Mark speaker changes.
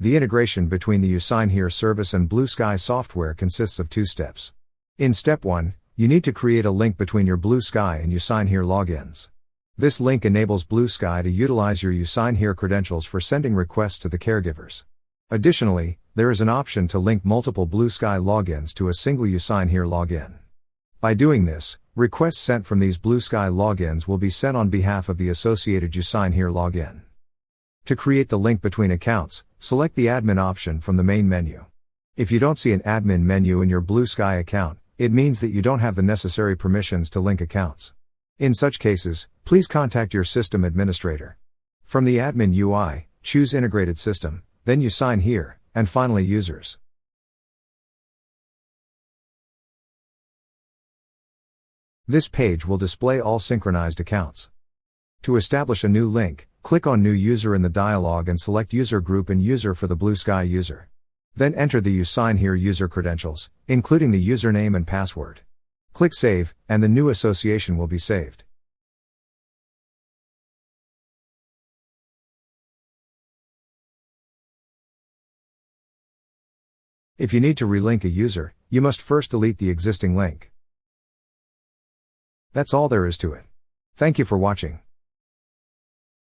Speaker 1: The integration between the YouSignHere service and BlueSky software consists of 2 steps. In step 1, you need to create a link between your BlueSky and YouSignHere logins. This link enables BlueSky to utilize your YouSignHere credentials for sending requests to the caregivers. Additionally, there is an option to link multiple BlueSky logins to a single YouSignHere login. By doing this, requests sent from these BlueSky logins will be sent on behalf of the associated YouSignHere login. To create the link between accounts, select the admin option from the main menu. If you don't see an admin menu in your BlueSky account, it means that you don't have the necessary permissions to link accounts. In such cases, please contact your system administrator. From the admin UI, choose Integrated System, then YouSignHere, and finally Users. This page will display all synchronized accounts. To establish a new link, click on New User in the dialog and select User Group and User for the BlueSky user. Then enter the YouSignHere user credentials, including the username and password. Click Save, and the new association will be saved. If you need to relink a user, you must first delete the existing link. That's all there is to it. Thank you for watching.